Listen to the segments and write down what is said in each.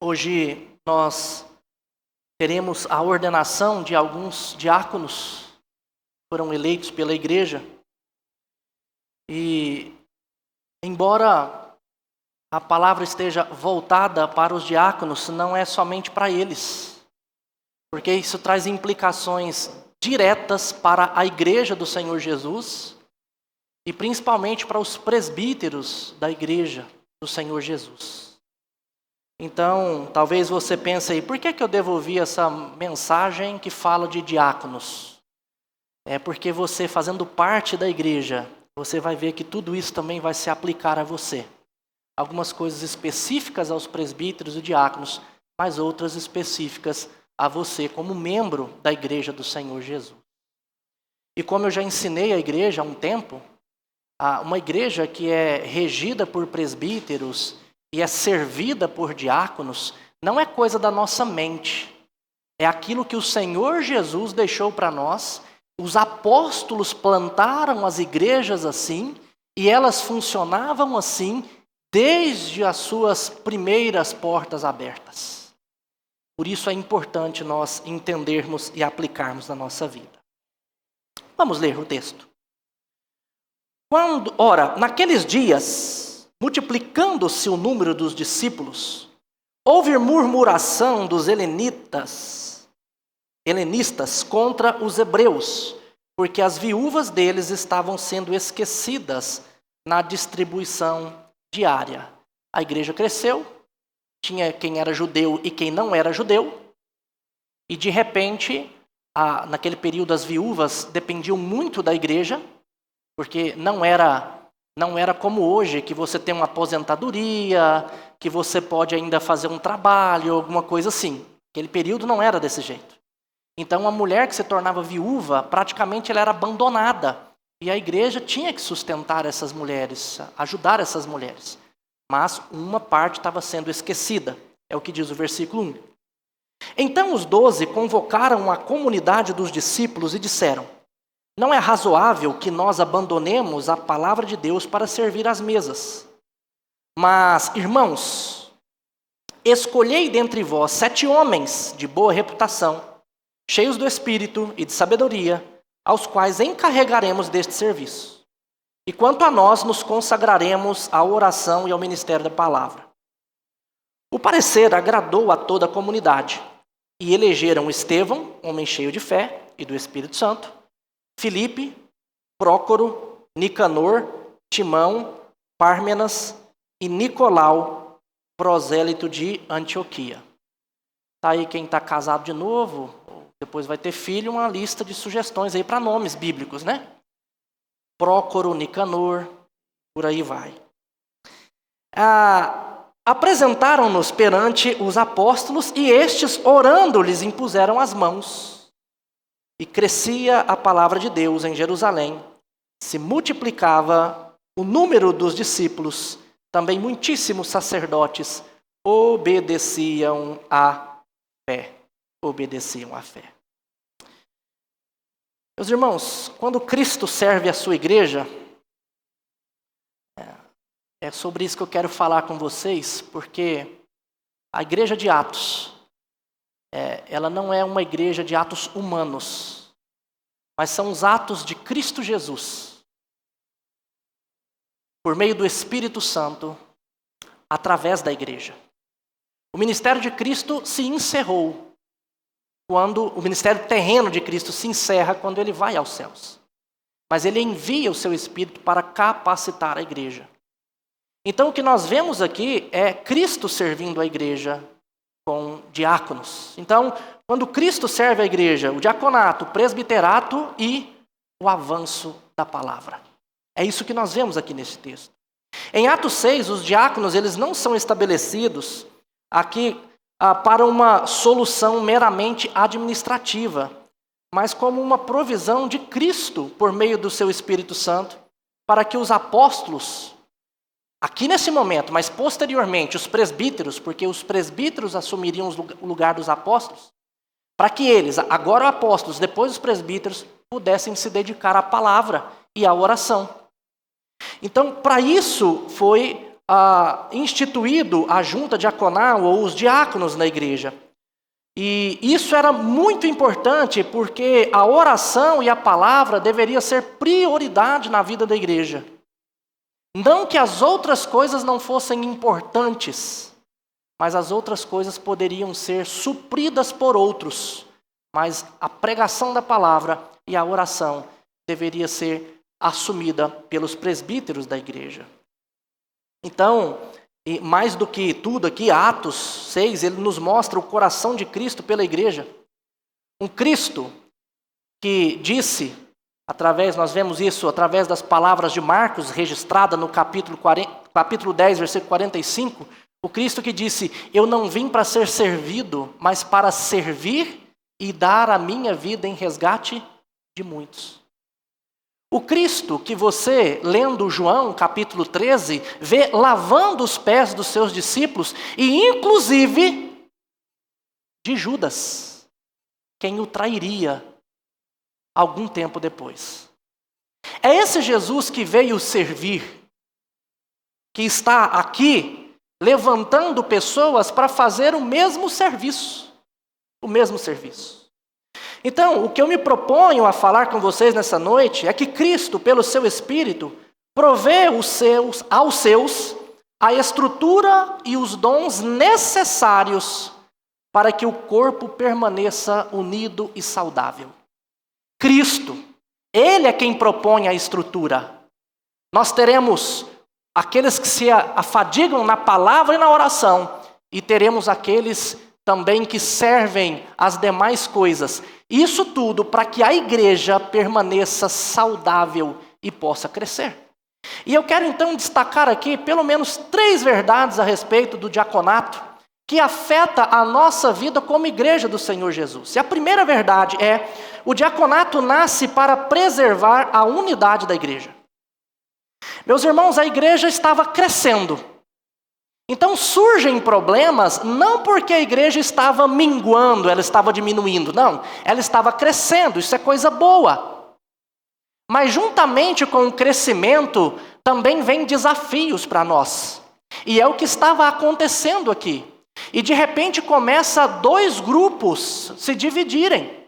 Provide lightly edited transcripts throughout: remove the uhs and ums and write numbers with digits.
Hoje nós teremos a ordenação de alguns diáconos que foram eleitos pela igreja. E embora a palavra esteja voltada para os diáconos, não é somente para eles, porque isso traz implicações diretas para a igreja do Senhor Jesus e principalmente para os presbíteros da igreja do Senhor Jesus. Então, talvez você pense aí, por que eu devo ouvir essa mensagem que fala de diáconos? É porque você, fazendo parte da igreja, você vai ver que tudo isso também vai se aplicar a você. Algumas coisas específicas aos presbíteros e diáconos, mas outras específicas a você como membro da igreja do Senhor Jesus. E como eu já ensinei a igreja há um tempo, uma igreja que é regida por presbíteros e é servida por diáconos, não é coisa da nossa mente. É aquilo que o Senhor Jesus deixou para nós. Os apóstolos plantaram as igrejas assim, e elas funcionavam assim desde as suas primeiras portas abertas. Por isso é importante nós entendermos e aplicarmos na nossa vida. Vamos ler o texto. Ora, naqueles dias, multiplicando-se o número dos discípulos, houve murmuração dos helenistas contra os hebreus, porque as viúvas deles estavam sendo esquecidas na distribuição diária. A igreja cresceu, tinha quem era judeu e quem não era judeu, e de repente, naquele período as viúvas dependiam muito da igreja, porque não era como hoje, que você tem uma aposentadoria, que você pode ainda fazer um trabalho, alguma coisa assim. Aquele período não era desse jeito. Então, a mulher que se tornava viúva, praticamente ela era abandonada. E a igreja tinha que sustentar essas mulheres, ajudar essas mulheres. Mas uma parte estava sendo esquecida. É o que diz o versículo 1. Então os 12 convocaram a comunidade dos discípulos e disseram: não é razoável que nós abandonemos a palavra de Deus para servir às mesas. Mas, irmãos, escolhei dentre vós 7 homens de boa reputação, cheios do Espírito e de sabedoria, aos quais encarregaremos deste serviço. E quanto a nós, nos consagraremos à oração e ao ministério da palavra. O parecer agradou a toda a comunidade, e elegeram Estevão, homem cheio de fé e do Espírito Santo, Filipe, Prócoro, Nicanor, Timão, Pármenas e Nicolau, prosélito de Antioquia. Está aí quem está casado de novo, depois vai ter filho, uma lista de sugestões aí para nomes bíblicos, né? Prócoro, Nicanor, por aí vai. Apresentaram-nos perante os apóstolos e estes, orando, lhes impuseram as mãos. E crescia a palavra de Deus em Jerusalém, se multiplicava o número dos discípulos, também muitíssimos sacerdotes obedeciam à fé. Obedeciam à fé. Meus irmãos, quando Cristo serve a sua igreja, é sobre isso que eu quero falar com vocês, porque a igreja de Atos, ela não é uma igreja de atos humanos, mas são os atos de Cristo Jesus, por meio do Espírito Santo, através da igreja. O ministério de Cristo se encerrou, quando o ministério terreno de Cristo se encerra quando ele vai aos céus. Mas ele envia o seu Espírito para capacitar a igreja. Então o que nós vemos aqui é Cristo servindo a igreja com diáconos. Então, quando Cristo serve a igreja, o diaconato, o presbiterato e o avanço da palavra. É isso que nós vemos aqui nesse texto. Em Atos 6, os diáconos eles não são estabelecidos aqui para uma solução meramente administrativa, mas como uma provisão de Cristo por meio do seu Espírito Santo, para que os apóstolos, aqui nesse momento, mas posteriormente os presbíteros, porque os presbíteros assumiriam o lugar dos apóstolos, para que eles, agora os apóstolos, depois os presbíteros, pudessem se dedicar à palavra e à oração. Então, para isso foi instituído a junta diaconal ou os diáconos na igreja. E isso era muito importante porque a oração e a palavra deveria ser prioridade na vida da igreja. Não que as outras coisas não fossem importantes, mas as outras coisas poderiam ser supridas por outros. Mas a pregação da palavra e a oração deveria ser assumida pelos presbíteros da igreja. Então, e mais do que tudo aqui, Atos 6, ele nos mostra o coração de Cristo pela igreja. Um Cristo que disse, nós vemos isso através das palavras de Marcos, registrada no capítulo 10, versículo 45, o Cristo que disse, eu não vim para ser servido, mas para servir e dar a minha vida em resgate de muitos. O Cristo que você, lendo João, capítulo 13, vê lavando os pés dos seus discípulos e inclusive de Judas, quem o trairia algum tempo depois. É esse Jesus que veio servir, que está aqui levantando pessoas para fazer o mesmo serviço. O mesmo serviço. Então, o que eu me proponho a falar com vocês nessa noite é que Cristo, pelo seu Espírito, provê aos seus a estrutura e os dons necessários para que o corpo permaneça unido e saudável. Cristo, Ele é quem propõe a estrutura. Nós teremos aqueles que se afadigam na palavra e na oração, e teremos aqueles também que servem as demais coisas. Isso tudo para que a igreja permaneça saudável e possa crescer. E eu quero então destacar aqui pelo menos 3 verdades a respeito do diaconato que afeta a nossa vida como igreja do Senhor Jesus. E a primeira verdade é: o diaconato nasce para preservar a unidade da igreja. Meus irmãos, a igreja estava crescendo. Então surgem problemas não porque a igreja estava minguando, ela estava diminuindo, não. Ela estava crescendo, isso é coisa boa. Mas juntamente com o crescimento, também vem desafios para nós. E é o que estava acontecendo aqui. E de repente começa 2 grupos se dividirem.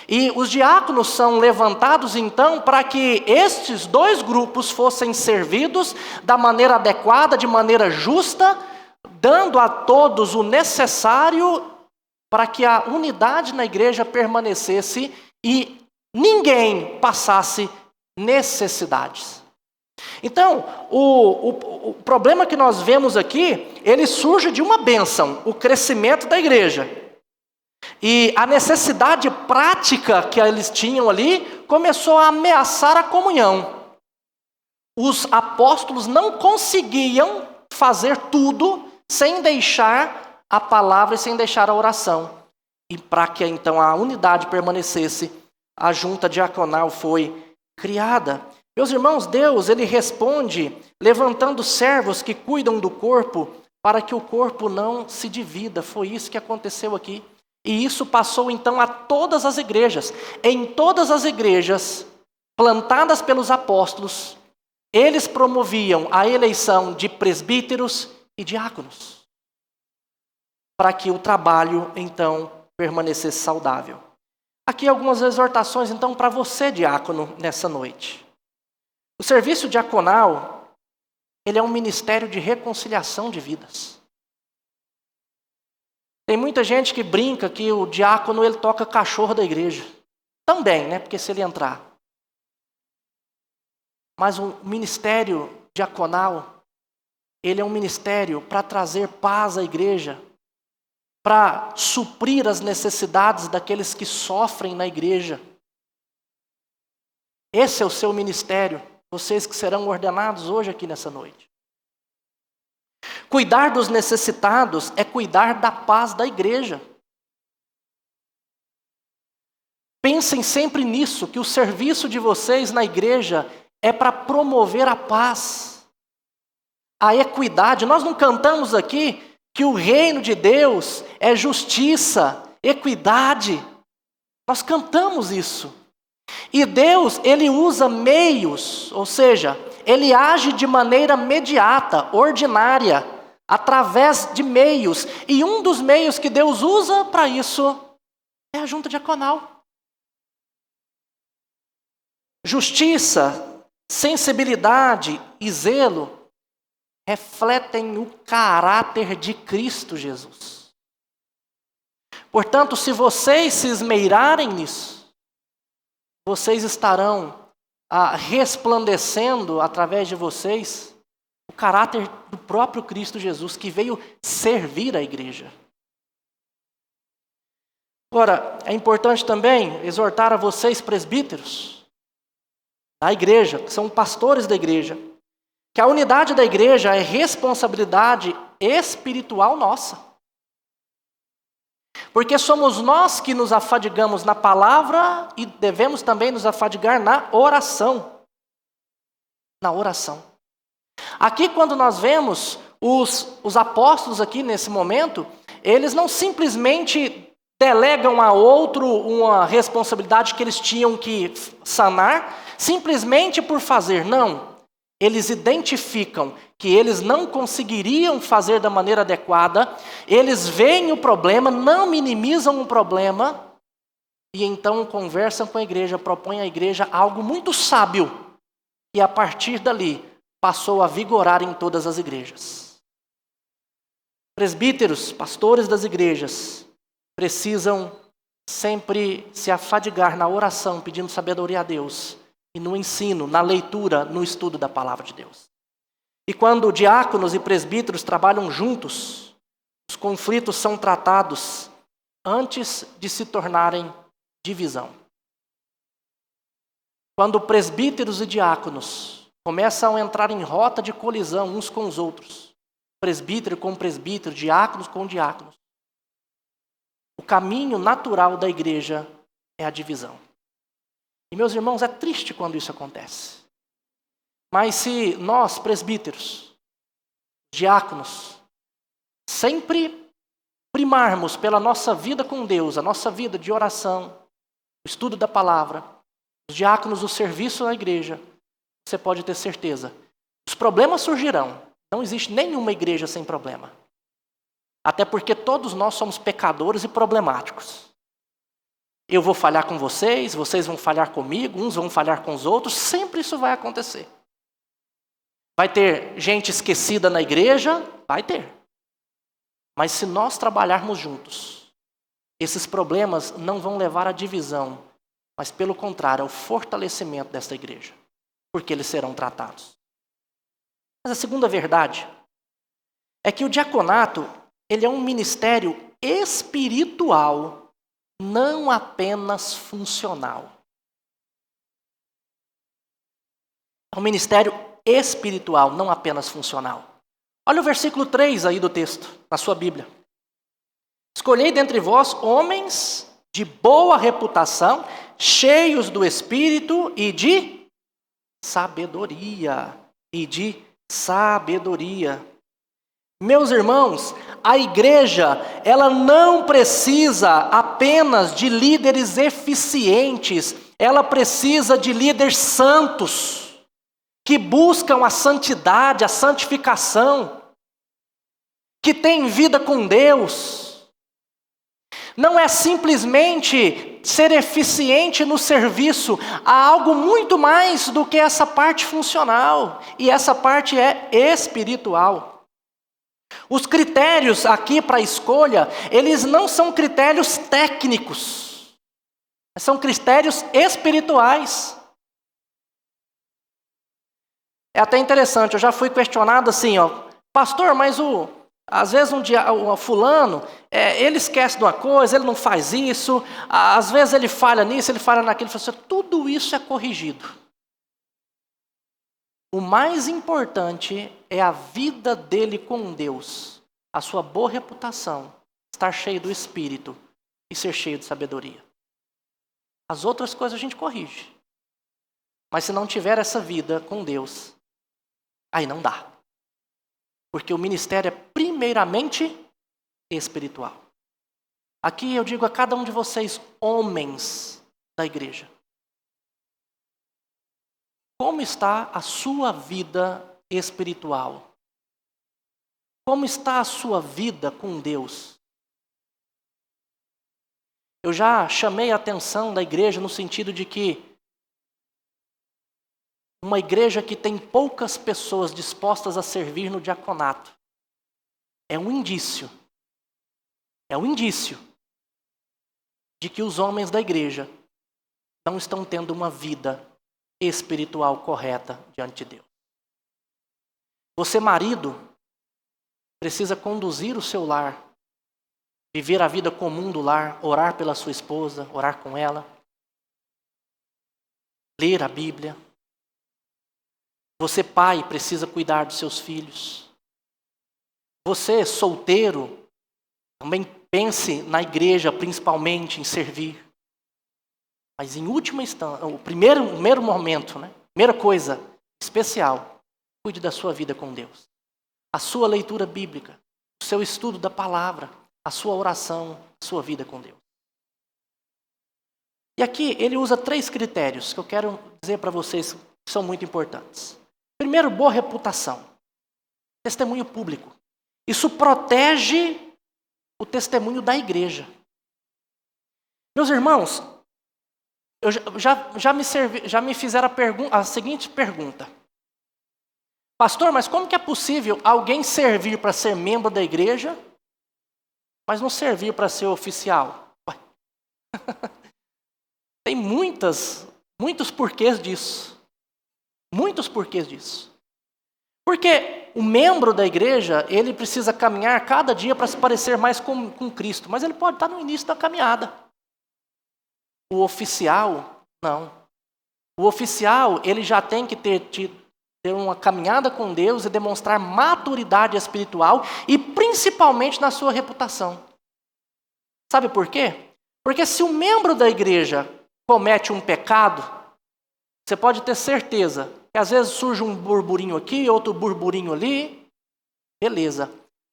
E os diáconos são levantados então para que estes 2 grupos fossem servidos da maneira adequada, de maneira justa, dando a todos o necessário para que a unidade na igreja permanecesse e ninguém passasse necessidades. Então, o problema que nós vemos aqui, ele surge de uma bênção, o crescimento da igreja. E a necessidade prática que eles tinham ali começou a ameaçar a comunhão. Os apóstolos não conseguiam fazer tudo sem deixar a palavra e sem deixar a oração. E para que então a unidade permanecesse, a junta diaconal foi criada. Meus irmãos, Deus, Ele responde levantando servos que cuidam do corpo para que o corpo não se divida. Foi isso que aconteceu aqui. E isso passou então a todas as igrejas. Em todas as igrejas plantadas pelos apóstolos, eles promoviam a eleição de presbíteros e diáconos, para que o trabalho então permanecesse saudável. Aqui algumas exortações então para você, diácono, nessa noite. O serviço diaconal, ele é um ministério de reconciliação de vidas. Tem muita gente que brinca que o diácono ele toca cachorro da igreja. Também, né? Porque se ele entrar. Mas o ministério diaconal, ele é um ministério para trazer paz à igreja, para suprir as necessidades daqueles que sofrem na igreja. Esse é o seu ministério, vocês que serão ordenados hoje aqui nessa noite. Cuidar dos necessitados é cuidar da paz da igreja. Pensem sempre nisso, que o serviço de vocês na igreja é para promover a paz, a equidade. Nós não cantamos aqui que o reino de Deus é justiça, equidade. Nós cantamos isso. E Deus, Ele usa meios, ou seja, ele age de maneira imediata, ordinária, através de meios. E um dos meios que Deus usa para isso é a junta diaconal. Justiça, sensibilidade e zelo refletem o caráter de Cristo Jesus. Portanto, se vocês se esmeirarem nisso, vocês estarão resplandecendo através de vocês o caráter do próprio Cristo Jesus, que veio servir a igreja. Agora, é importante também exortar a vocês, presbíteros da igreja, que são pastores da igreja, que a unidade da igreja é responsabilidade espiritual nossa. Porque somos nós que nos afadigamos na palavra e devemos também nos afadigar na oração. Na oração. Aqui, quando nós vemos os apóstolos aqui nesse momento, eles não simplesmente delegam a outro uma responsabilidade que eles tinham que sanar, simplesmente por fazer. Não. Eles identificam que eles não conseguiriam fazer da maneira adequada, eles veem o problema, não minimizam o problema, e então conversam com a igreja, propõem à igreja algo muito sábio, e a partir dali passou a vigorar em todas as igrejas. Presbíteros, pastores das igrejas, precisam sempre se afadigar na oração, pedindo sabedoria a Deus, e no ensino, na leitura, no estudo da palavra de Deus. E quando diáconos e presbíteros trabalham juntos, os conflitos são tratados antes de se tornarem divisão. Quando presbíteros e diáconos começam a entrar em rota de colisão uns com os outros, presbítero com presbítero, diáconos com diáconos, o caminho natural da igreja é a divisão. E, meus irmãos, é triste quando isso acontece. Mas se nós, presbíteros, diáconos, sempre primarmos pela nossa vida com Deus, a nossa vida de oração, o estudo da palavra, os diáconos, o serviço na igreja, você pode ter certeza, os problemas surgirão. Não existe nenhuma igreja sem problema. Até porque todos nós somos pecadores e problemáticos. Eu vou falhar com vocês, vocês vão falhar comigo, uns vão falhar com os outros, sempre isso vai acontecer. Vai ter gente esquecida na igreja? Vai ter. Mas se nós trabalharmos juntos, esses problemas não vão levar à divisão, mas pelo contrário, ao fortalecimento desta igreja, porque eles serão tratados. Mas a segunda verdade é que o diaconato, ele é um ministério espiritual, não apenas funcional. É um ministério espiritual, não apenas funcional. Olha o versículo 3 aí do texto, na sua Bíblia. Escolhei dentre vós homens de boa reputação, cheios do Espírito e de sabedoria. Meus irmãos, a igreja, ela não precisa apenas de líderes eficientes, ela precisa de líderes santos, que buscam a santidade, a santificação, que têm vida com Deus. Não é simplesmente ser eficiente no serviço, há algo muito mais do que essa parte funcional, e essa parte é espiritual. Os critérios aqui para a escolha, eles não são critérios técnicos, são critérios espirituais. É até interessante, eu já fui questionado assim, pastor, mas às vezes o fulano, ele esquece de uma coisa, ele não faz isso, às vezes ele falha nisso, ele falha naquilo, tudo isso é corrigido. O mais importante é a vida dele com Deus, a sua boa reputação, estar cheio do Espírito e ser cheio de sabedoria. As outras coisas a gente corrige. Mas se não tiver essa vida com Deus, aí não dá. Porque o ministério é primeiramente espiritual. Aqui eu digo a cada um de vocês, homens da igreja. Como está a sua vida espiritual? Como está a sua vida com Deus? Eu já chamei a atenção da igreja no sentido de que uma igreja que tem poucas pessoas dispostas a servir no diaconato é um indício de que os homens da igreja não estão tendo uma vida espiritual correta diante de Deus. Você, marido, precisa conduzir o seu lar, viver a vida comum do lar, orar pela sua esposa, orar com ela, ler a Bíblia. Você, pai, precisa cuidar dos seus filhos. Você, solteiro, também pense na igreja, principalmente em servir. Mas em última instância, o primeiro momento, primeira coisa especial, cuide da sua vida com Deus. A sua leitura bíblica, o seu estudo da palavra, a sua oração, a sua vida com Deus. E aqui ele usa 3 critérios que eu quero dizer para vocês que são muito importantes. Primeiro, boa reputação. Testemunho público. Isso protege o testemunho da igreja. Meus irmãos, já me fizeram a seguinte pergunta. Pastor, mas como que é possível alguém servir para ser membro da igreja, mas não servir para ser oficial? Tem muitos porquês disso. Muitos porquês disso. Porque o membro da igreja, ele precisa caminhar cada dia para se parecer mais com Cristo, mas ele pode estar no início da caminhada. O oficial, não. O oficial, ele já tem que ter uma caminhada com Deus e demonstrar maturidade espiritual e principalmente na sua reputação. Sabe por quê? Porque se um membro da igreja comete um pecado, você pode ter certeza que às vezes surge um burburinho aqui, outro burburinho ali, beleza.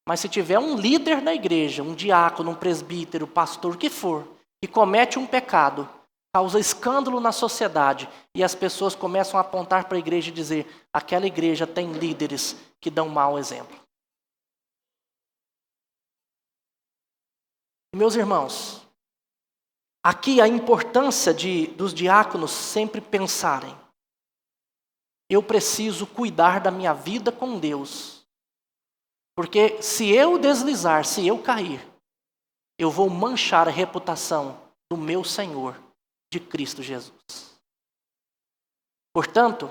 Mas se tiver um líder da igreja, um diácono, um presbítero, pastor, o que for, que comete um pecado, causa escândalo na sociedade e as pessoas começam a apontar para a igreja e dizer: aquela igreja tem líderes que dão mau exemplo. Meus irmãos, aqui a importância dos diáconos sempre pensarem: eu preciso cuidar da minha vida com Deus, porque se eu deslizar, se eu cair, eu vou manchar a reputação do meu Senhor, de Cristo Jesus. Portanto,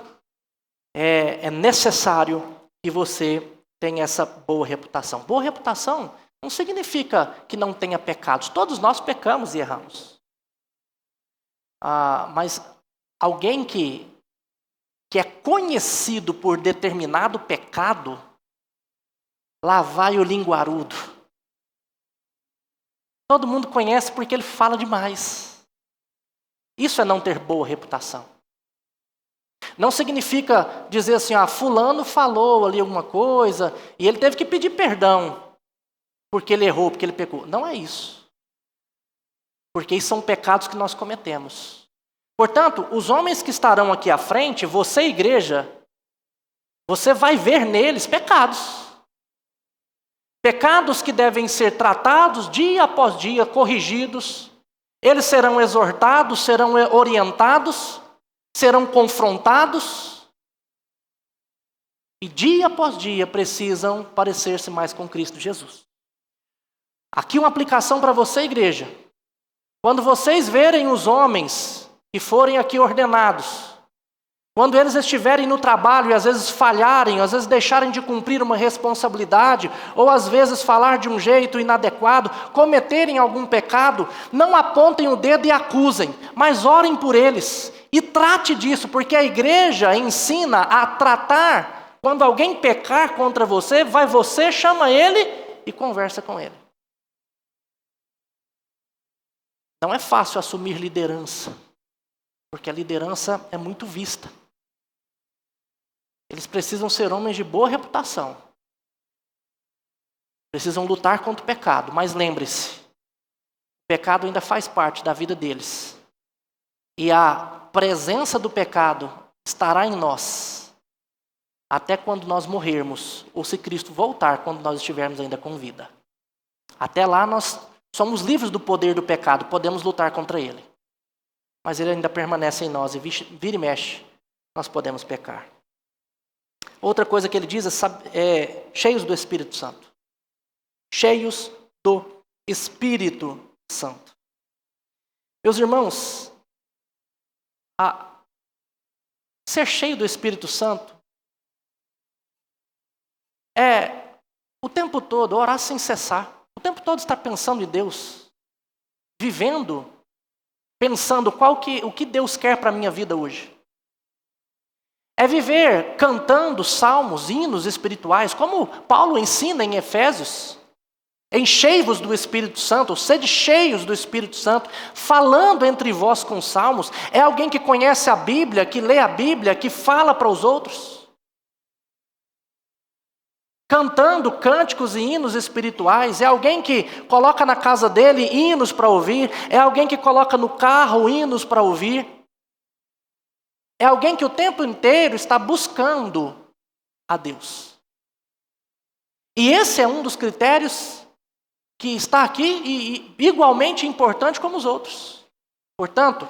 é necessário que você tenha essa boa reputação. Boa reputação não significa que não tenha pecados. Todos nós pecamos e erramos. Mas alguém que é conhecido por determinado pecado, lá vai o linguarudo. Todo mundo conhece porque ele fala demais. Isso é não ter boa reputação. Não significa dizer assim, fulano falou ali alguma coisa e ele teve que pedir perdão porque ele errou, porque ele pecou. Não é isso. Porque isso são pecados que nós cometemos. Portanto, os homens que estarão aqui à frente, você, igreja, você vai ver neles pecados. Pecados que devem ser tratados dia após dia, corrigidos. Eles serão exortados, serão orientados, serão confrontados. E dia após dia precisam parecer-se mais com Cristo Jesus. Aqui uma aplicação para você, igreja. Quando vocês verem os homens que forem aqui ordenados, quando eles estiverem no trabalho e às vezes falharem, às vezes deixarem de cumprir uma responsabilidade, ou às vezes falar de um jeito inadequado, cometerem algum pecado, não apontem o dedo e acusem, mas orem por eles e trate disso, porque a igreja ensina a tratar. Quando alguém pecar contra você, você chama ele e conversa com ele. Não é fácil assumir liderança, porque a liderança é muito vista. Eles precisam ser homens de boa reputação. Precisam lutar contra o pecado. Mas lembre-se, o pecado ainda faz parte da vida deles. E a presença do pecado estará em nós até quando nós morrermos, ou se Cristo voltar quando nós estivermos ainda com vida. Até lá nós somos livres do poder do pecado, podemos lutar contra ele. Mas ele ainda permanece em nós e vira e mexe, nós podemos pecar. Outra coisa que ele diz é cheios do Espírito Santo. Cheios do Espírito Santo. Meus irmãos, ser cheio do Espírito Santo é o tempo todo orar sem cessar. O tempo todo estar pensando em Deus. Vivendo, pensando o que Deus quer para a minha vida hoje. É viver cantando salmos, hinos espirituais, como Paulo ensina em Efésios. Enchei-vos do Espírito Santo, sede cheios do Espírito Santo, falando entre vós com salmos. É alguém que conhece a Bíblia, que lê a Bíblia, que fala para os outros. Cantando cânticos e hinos espirituais. É alguém que coloca na casa dele hinos para ouvir. É alguém que coloca no carro hinos para ouvir. É alguém que o tempo inteiro está buscando a Deus. E esse é um dos critérios que está aqui e igualmente importante como os outros. Portanto,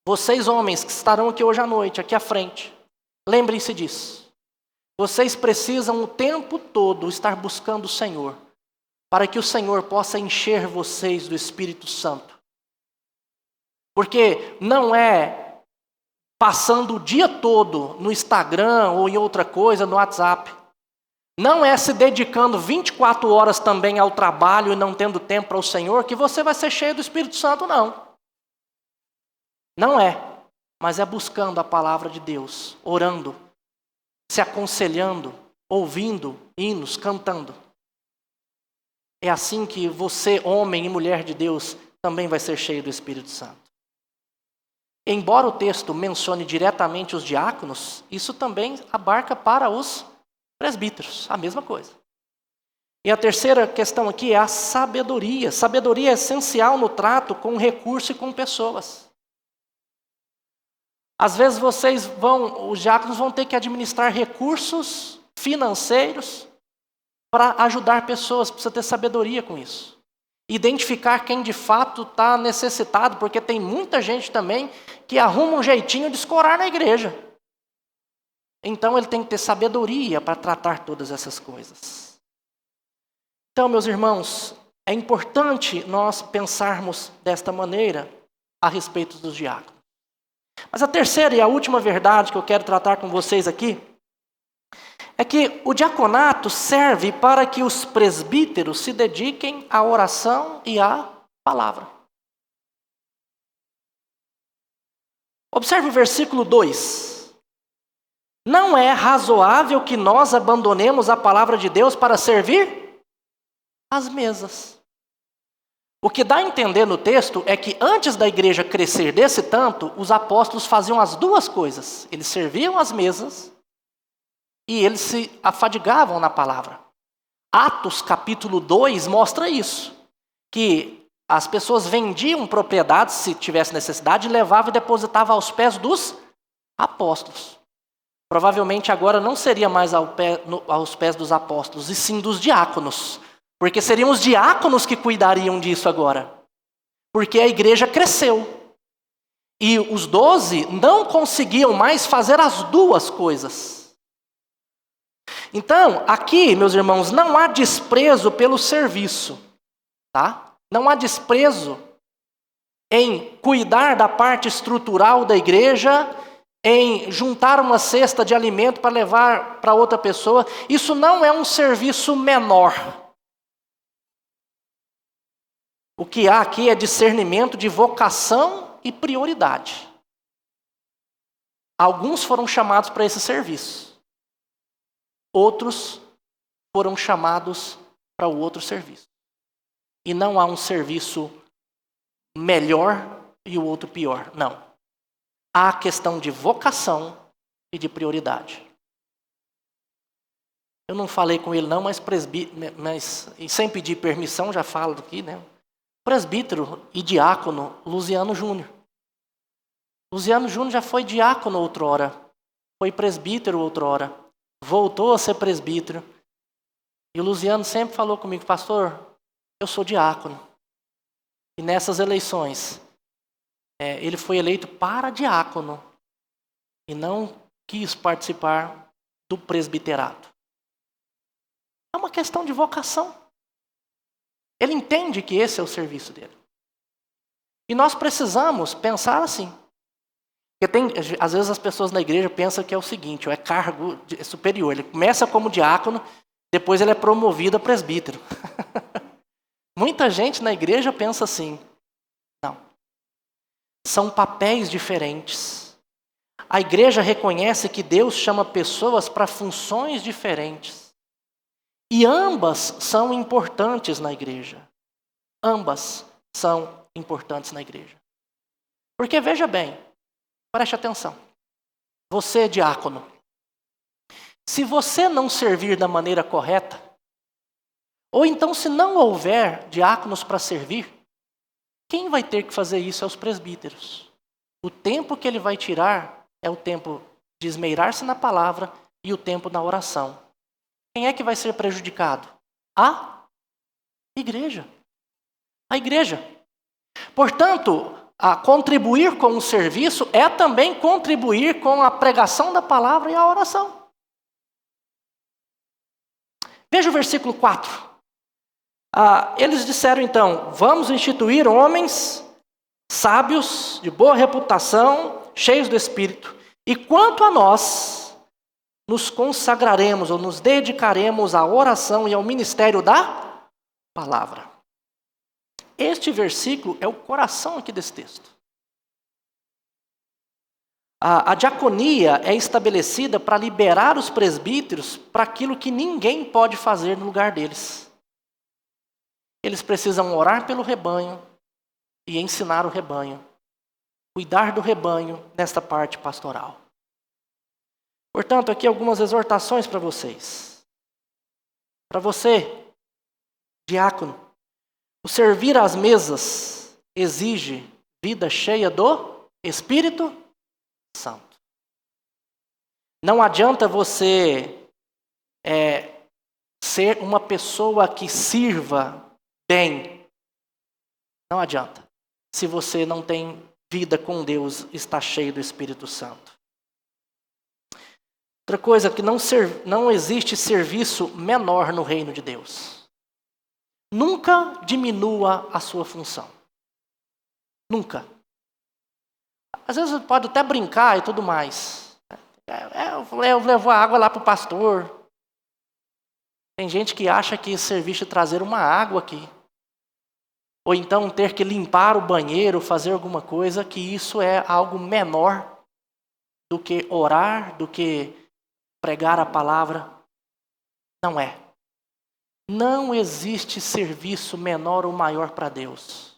vocês homens que estarão aqui hoje à noite, aqui à frente, lembrem-se disso. Vocês precisam o tempo todo estar buscando o Senhor, para que o Senhor possa encher vocês do Espírito Santo. Porque não é passando o dia todo no Instagram ou em outra coisa, no WhatsApp. Não é se dedicando 24 horas também ao trabalho e não tendo tempo para o Senhor que você vai ser cheio do Espírito Santo, não. Não é. Mas é buscando a palavra de Deus, orando, se aconselhando, ouvindo hinos, cantando. É assim que você, homem e mulher de Deus, também vai ser cheio do Espírito Santo. Embora o texto mencione diretamente os diáconos, isso também abarca para os presbíteros, a mesma coisa. E a terceira questão aqui é a sabedoria. Sabedoria é essencial no trato com recurso e com pessoas. Às vezes os diáconos vão ter que administrar recursos financeiros para ajudar pessoas, precisa ter sabedoria com isso. Identificar quem de fato está necessitado, porque tem muita gente também que arruma um jeitinho de escorar na igreja. Então ele tem que ter sabedoria para tratar todas essas coisas. Então, meus irmãos, é importante nós pensarmos desta maneira a respeito dos diáconos. Mas a terceira e a última verdade que eu quero tratar com vocês aqui é que o diaconato serve para que os presbíteros se dediquem à oração e à palavra. Observe o versículo 2. Não é razoável que nós abandonemos a palavra de Deus para servir as mesas. O que dá a entender no texto é que antes da igreja crescer desse tanto, os apóstolos faziam as duas coisas. Eles serviam as mesas e eles se afadigavam na palavra. Atos capítulo 2 mostra isso. Que as pessoas vendiam propriedades, se tivesse necessidade, e levavam e depositavam aos pés dos apóstolos. Provavelmente agora não seria mais aos pés dos apóstolos, e sim dos diáconos. Porque seriam os diáconos que cuidariam disso agora. Porque a igreja cresceu. E os 12 não conseguiam mais fazer as duas coisas. Então, aqui, meus irmãos, não há desprezo pelo serviço. Tá? Não há desprezo em cuidar da parte estrutural da igreja, em juntar uma cesta de alimento para levar para outra pessoa. Isso não é um serviço menor. O que há aqui é discernimento de vocação e prioridade. Alguns foram chamados para esse serviço. Outros foram chamados para o outro serviço. E não há um serviço melhor e o outro pior. Não. Há questão de vocação e de prioridade. Eu não falei com ele não, mas sem pedir permissão, já falo aqui, né? Presbítero e diácono Luciano Júnior. Luciano Júnior já foi diácono outrora, foi presbítero outrora, voltou a ser presbítero. E o Luciano sempre falou comigo, pastor, eu sou diácono. E nessas eleições, ele foi eleito para diácono e não quis participar do presbiterato. É uma questão de vocação. Ele entende que esse é o serviço dele. E nós precisamos pensar assim. Porque às vezes as pessoas na igreja pensam que é o seguinte, é cargo superior. Ele começa como diácono, depois ele é promovido a presbítero. Muita gente na igreja pensa assim. Não. São papéis diferentes. A igreja reconhece que Deus chama pessoas para funções diferentes. E ambas são importantes na igreja. Ambas são importantes na igreja. Porque veja bem, preste atenção. Você é diácono. Se você não servir da maneira correta, ou então se não houver diáconos para servir, quem vai ter que fazer isso é os presbíteros. O tempo que ele vai tirar é o tempo de esmeirar-se na palavra e o tempo na oração. Quem é que vai ser prejudicado? A igreja. A igreja. Portanto, a contribuir com o serviço é também contribuir com a pregação da palavra e a oração. Veja o versículo 4. Eles disseram então, vamos instituir homens sábios, de boa reputação, cheios do Espírito. E quanto a nós, nos consagraremos ou nos dedicaremos à oração e ao ministério da palavra. Este versículo é o coração aqui desse texto. A diaconia é estabelecida para liberar os presbíteros para aquilo que ninguém pode fazer no lugar deles. Eles precisam orar pelo rebanho e ensinar o rebanho. Cuidar do rebanho nesta parte pastoral. Portanto, aqui algumas exortações para vocês. Para você, diácono, o servir às mesas exige vida cheia do Espírito Santo. Não adianta você ser uma pessoa que sirva bem. Não adianta. Se você não tem vida com Deus, está cheio do Espírito Santo. Outra coisa, que não existe serviço menor no reino de Deus. Nunca diminua a sua função. Nunca. Às vezes pode até brincar e tudo mais. Eu levo a água lá para o pastor. Tem gente que acha que esse serviço é trazer uma água aqui. Ou então ter que limpar o banheiro, fazer alguma coisa, que isso é algo menor do que orar, do que pregar a palavra. Não é. Não existe serviço menor ou maior para Deus.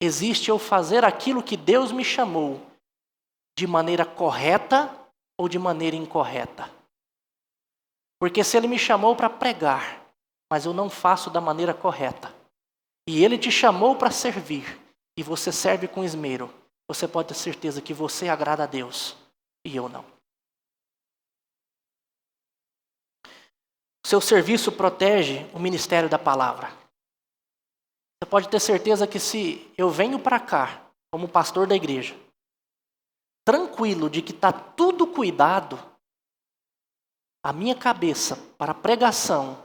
Existe eu fazer aquilo que Deus me chamou de maneira correta ou de maneira incorreta. Porque se Ele me chamou para pregar, mas eu não faço da maneira correta, e Ele te chamou para servir, e você serve com esmero, você pode ter certeza que você agrada a Deus e eu não. O seu serviço protege o ministério da palavra. Você pode ter certeza que se eu venho para cá, como pastor da igreja, tranquilo de que está tudo cuidado, a minha cabeça para a pregação,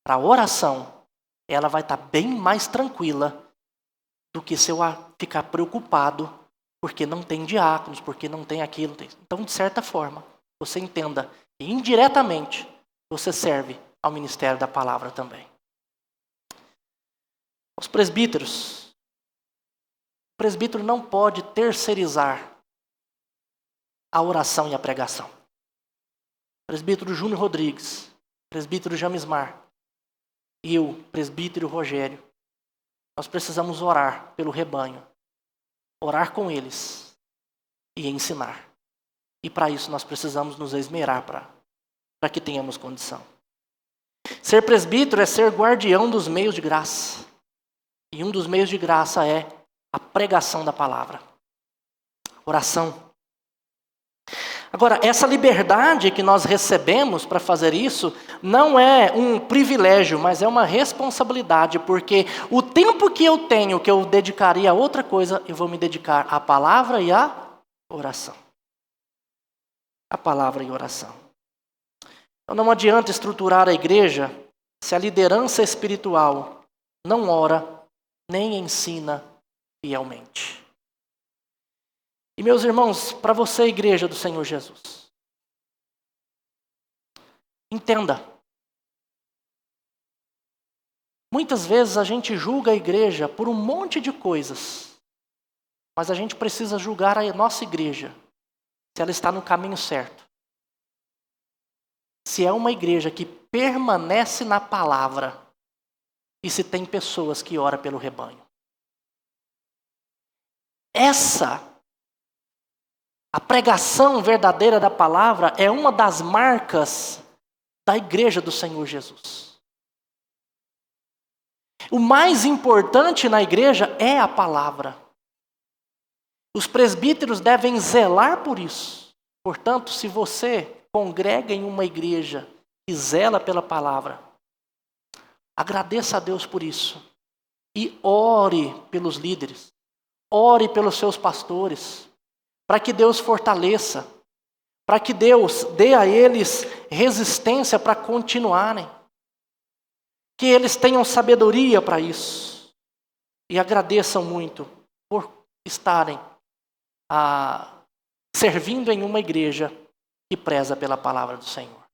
para a oração, ela vai estar bem mais tranquila do que se eu ficar preocupado porque não tem diáconos, porque não tem aquilo. Então, de certa forma, você entenda que indiretamente você serve ao ministério da palavra também. Os presbíteros. O presbítero não pode terceirizar a oração e a pregação. Presbítero Júnior Rodrigues, presbítero Jamismar e eu, presbítero Rogério, nós precisamos orar pelo rebanho, orar com eles e ensinar. E para isso nós precisamos nos esmerar para que tenhamos condição. Ser presbítero é ser guardião dos meios de graça. E um dos meios de graça é a pregação da palavra. Oração. Agora, essa liberdade que nós recebemos para fazer isso não é um privilégio, mas é uma responsabilidade, porque o tempo que eu tenho, que eu dedicaria a outra coisa, eu vou me dedicar à palavra e à oração. A palavra e oração. Então não adianta estruturar a igreja se a liderança espiritual não ora nem ensina fielmente. E meus irmãos, para você, igreja do Senhor Jesus, entenda. Muitas vezes a gente julga a igreja por um monte de coisas, mas a gente precisa julgar a nossa igreja, se ela está no caminho certo. Se é uma igreja que permanece na palavra e se tem pessoas que oram pelo rebanho. A pregação verdadeira da palavra é uma das marcas da igreja do Senhor Jesus. O mais importante na igreja é a palavra. Os presbíteros devem zelar por isso. Portanto, se você congrega em uma igreja que zela pela palavra, agradeça a Deus por isso. E ore pelos líderes. Ore pelos seus pastores. Para que Deus fortaleça, para que Deus dê a eles resistência para continuarem. Que eles tenham sabedoria para isso. E agradeçam muito por estarem servindo em uma igreja que preza pela palavra do Senhor.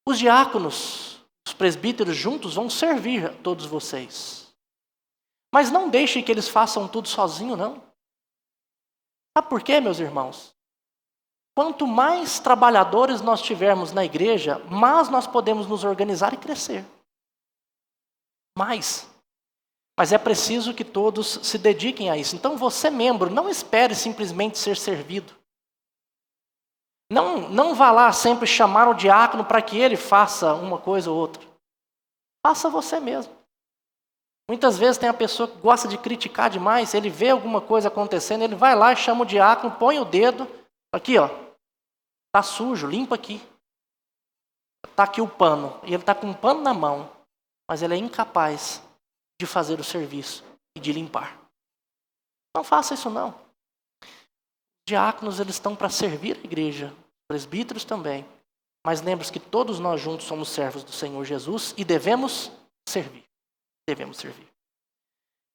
Os diáconos, os presbíteros juntos vão servir a todos vocês. Mas não deixem que eles façam tudo sozinho, não. Sabe por quê, meus irmãos? Quanto mais trabalhadores nós tivermos na igreja, mais nós podemos nos organizar e crescer. Mais. Mas é preciso que todos se dediquem a isso. Então você, membro, não espere simplesmente ser servido. Não vá lá sempre chamar o diácono para que ele faça uma coisa ou outra. Faça você mesmo. Muitas vezes tem a pessoa que gosta de criticar demais, ele vê alguma coisa acontecendo, ele vai lá, chama o diácono, põe o dedo, aqui ó, tá sujo, limpa aqui. Tá aqui o pano, e ele está com um pano na mão, mas ele é incapaz de fazer o serviço e de limpar. Não faça isso não. Os diáconos, eles estão para servir a igreja, os presbíteros também, mas lembre-se que todos nós juntos somos servos do Senhor Jesus e devemos servir. Devemos servir.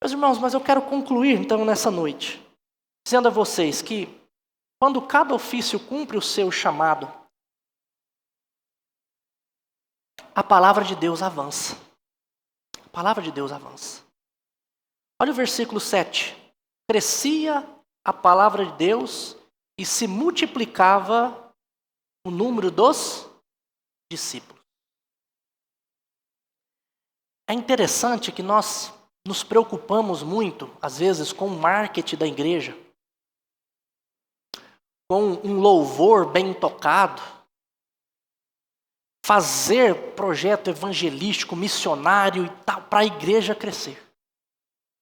Meus irmãos, mas eu quero concluir então nessa noite, dizendo a vocês que quando cada ofício cumpre o seu chamado, a palavra de Deus avança. A palavra de Deus avança. Olha o versículo 7. Crescia a palavra de Deus e se multiplicava o número dos discípulos. É interessante que nós nos preocupamos muito, às vezes, com o marketing da igreja, com um louvor bem tocado, fazer projeto evangelístico, missionário e tal, para a igreja crescer.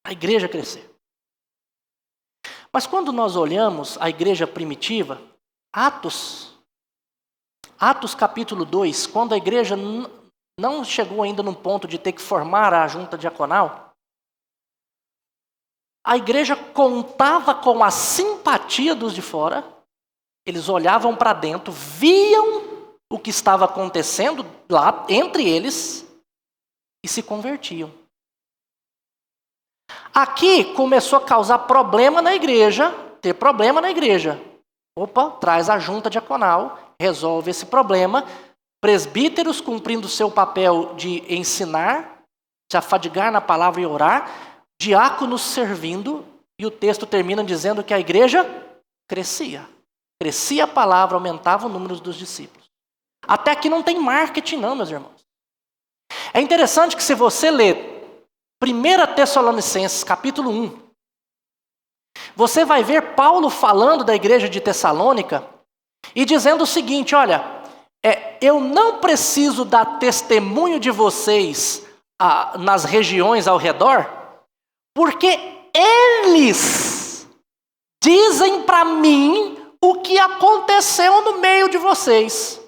Para a igreja crescer. Mas quando nós olhamos a igreja primitiva, Atos capítulo 2, quando a igreja não chegou ainda num ponto de ter que formar a junta diaconal, a igreja contava com a simpatia dos de fora, eles olhavam para dentro, viam o que estava acontecendo lá entre eles e se convertiam. Aqui começou a causar problema na igreja, ter problema na igreja. Opa, traz a junta diaconal, resolve esse problema. Presbíteros cumprindo o seu papel de ensinar, se afadigar na palavra e orar, diáconos servindo, e o texto termina dizendo que a igreja crescia. Crescia a palavra, aumentava o número dos discípulos. Até aqui não tem marketing não, meus irmãos. É interessante que se você ler 1 Tessalonicenses capítulo 1, você vai ver Paulo falando da igreja de Tessalônica e dizendo o seguinte, olha, eu não preciso dar testemunho de vocês nas regiões ao redor, porque eles dizem para mim o que aconteceu no meio de vocês.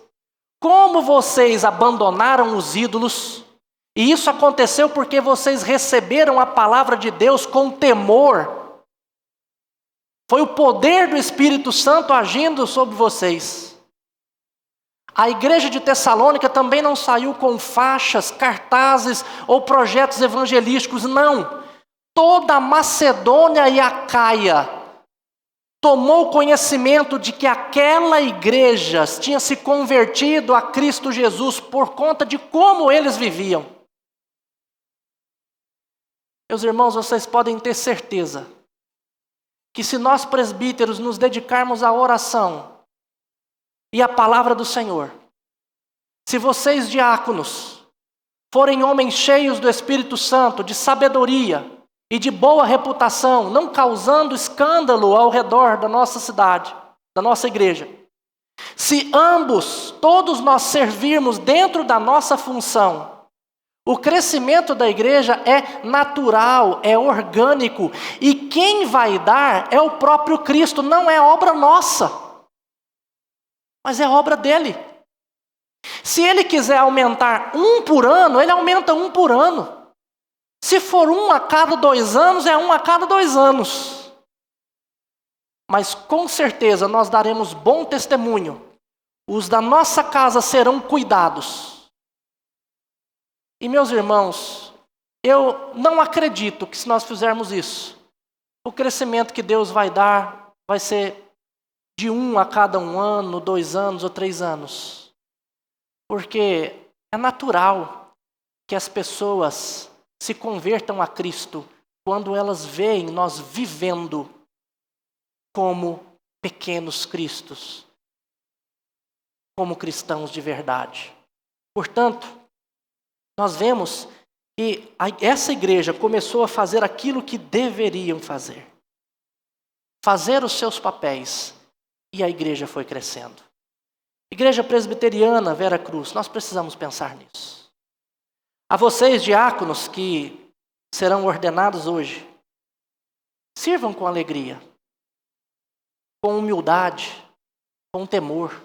Como vocês abandonaram os ídolos, e isso aconteceu porque vocês receberam a palavra de Deus com temor. Foi o poder do Espírito Santo agindo sobre vocês. A igreja de Tessalônica também não saiu com faixas, cartazes ou projetos evangelísticos, não. Toda a Macedônia e a Acaia tomou conhecimento de que aquela igreja tinha se convertido a Cristo Jesus por conta de como eles viviam. Meus irmãos, vocês podem ter certeza que se nós presbíteros nos dedicarmos à oração e à palavra do Senhor, se vocês diáconos forem homens cheios do Espírito Santo, de sabedoria e de boa reputação, não causando escândalo ao redor da nossa cidade, da nossa igreja, se ambos, todos nós servirmos dentro da nossa função, o crescimento da igreja é natural, é orgânico, e quem vai dar é o próprio Cristo, não é obra nossa, mas é obra dele. Se ele quiser aumentar 1 por ano, ele aumenta 1 por ano. Se for 1 a cada 2 anos, é 1 a cada 2 anos. Mas com certeza nós daremos bom testemunho. Os da nossa casa serão cuidados. E meus irmãos, eu não acredito que se nós fizermos isso, o crescimento que Deus vai dar vai ser de 1 a cada 1 ano, 2 anos ou 3 anos. Porque é natural que as pessoas se convertam a Cristo quando elas veem nós vivendo como pequenos cristos, como cristãos de verdade. Portanto, nós vemos que essa igreja começou a fazer aquilo que deveriam fazer. Fazer os seus papéis. E a igreja foi crescendo. Igreja Presbiteriana Vera Cruz, nós precisamos pensar nisso. A vocês, diáconos, que serão ordenados hoje, sirvam com alegria, com humildade, com temor.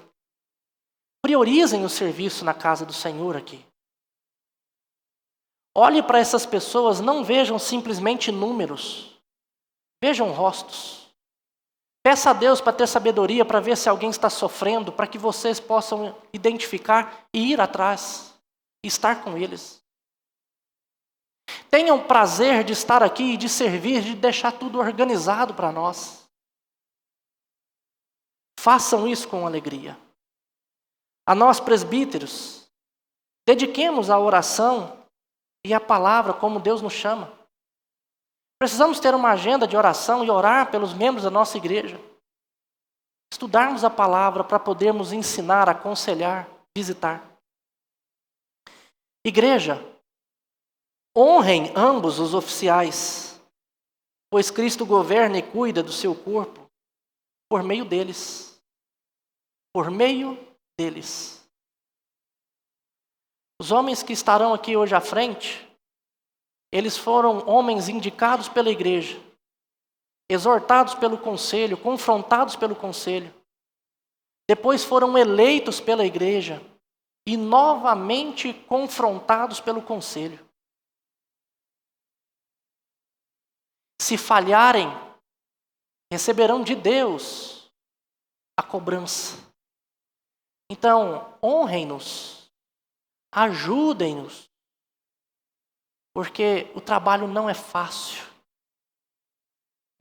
Priorizem o serviço na casa do Senhor aqui. Olhe para essas pessoas, não vejam simplesmente números, vejam rostos. Peça a Deus para ter sabedoria, para ver se alguém está sofrendo, para que vocês possam identificar e ir atrás, e estar com eles. Tenham prazer de estar aqui e de servir, de deixar tudo organizado para nós. Façam isso com alegria. A nós presbíteros, dediquemos a oração e a palavra como Deus nos chama. Precisamos ter uma agenda de oração e orar pelos membros da nossa igreja. Estudarmos a palavra para podermos ensinar, aconselhar, visitar. Igreja, honrem ambos os oficiais, pois Cristo governa e cuida do seu corpo por meio deles. Por meio deles. Os homens que estarão aqui hoje à frente, eles foram homens indicados pela igreja, exortados pelo conselho, confrontados pelo conselho. Depois foram eleitos pela igreja e novamente confrontados pelo conselho. Se falharem, receberão de Deus a cobrança. Então, honrem-nos, ajudem-nos, porque o trabalho não é fácil.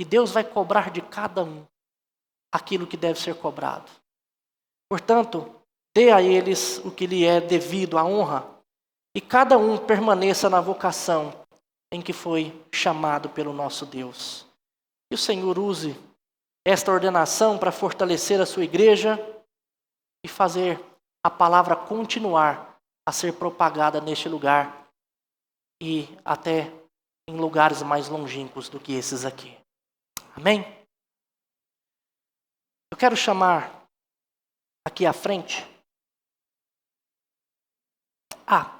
E Deus vai cobrar de cada um aquilo que deve ser cobrado. Portanto, dê a eles o que lhe é devido, a honra, e cada um permaneça na vocação em que foi chamado pelo nosso Deus. Que o Senhor use esta ordenação para fortalecer a sua igreja e fazer a palavra continuar a ser propagada neste lugar e até em lugares mais longínquos do que esses aqui. Amém? Eu quero chamar aqui à frente.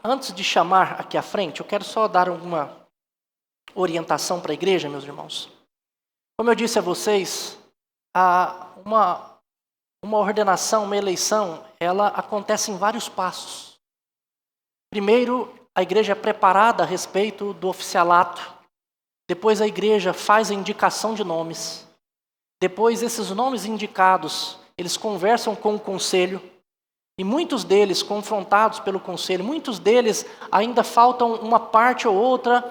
Antes de chamar aqui à frente, eu quero só dar alguma orientação para a igreja, meus irmãos. Como eu disse a vocês, uma ordenação, uma eleição, ela acontece em vários passos. Primeiro, a igreja é preparada a respeito do oficialato. Depois a igreja faz a indicação de nomes. Depois esses nomes indicados, eles conversam com o conselho. E muitos deles, confrontados pelo conselho, muitos deles ainda faltam uma parte ou outra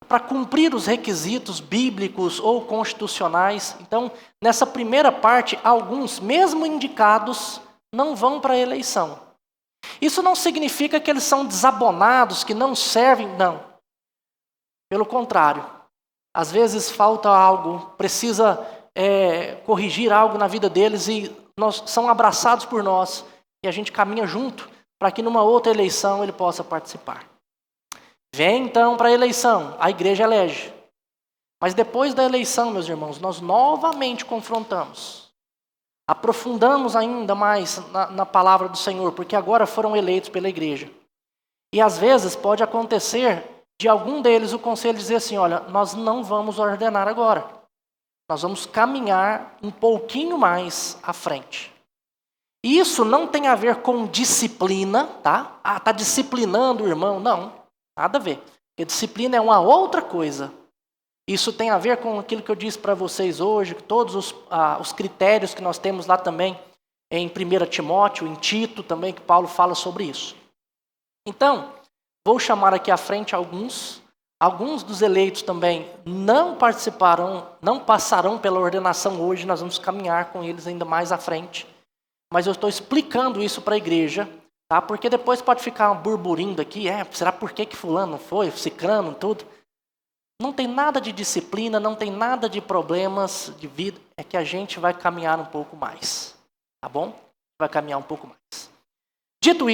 para cumprir os requisitos bíblicos ou constitucionais. Então, nessa primeira parte, alguns, mesmo indicados, não vão para a eleição. Isso não significa que eles são desabonados, que não servem, não. Pelo contrário, às vezes falta algo, precisa corrigir algo na vida deles e são abraçados por nós e a gente caminha junto para que numa outra eleição ele possa participar. Vem então para a eleição, a igreja elege. Mas depois da eleição, meus irmãos, nós novamente confrontamos. Aprofundamos ainda mais na palavra do Senhor, porque agora foram eleitos pela igreja. E às vezes pode acontecer de algum deles o conselho dizer assim, olha, nós não vamos ordenar agora. Nós vamos caminhar um pouquinho mais à frente. E isso não tem a ver com disciplina, tá? Tá disciplinando o irmão. Não, nada a ver. Porque disciplina é uma outra coisa. Isso tem a ver com aquilo que eu disse para vocês hoje, todos os critérios que nós temos lá também em 1 Timóteo, em Tito também, que Paulo fala sobre isso. Então, vou chamar aqui à frente alguns dos eleitos também não passarão pela ordenação hoje, nós vamos caminhar com eles ainda mais à frente. Mas eu estou explicando isso para a igreja, tá? Porque depois pode ficar um burburinho aqui, será por que fulano não foi, cicrano, tudo. Não tem nada de disciplina, não tem nada de problemas de vida, é que a gente vai caminhar um pouco mais, tá bom? Vai caminhar um pouco mais. Dito isso,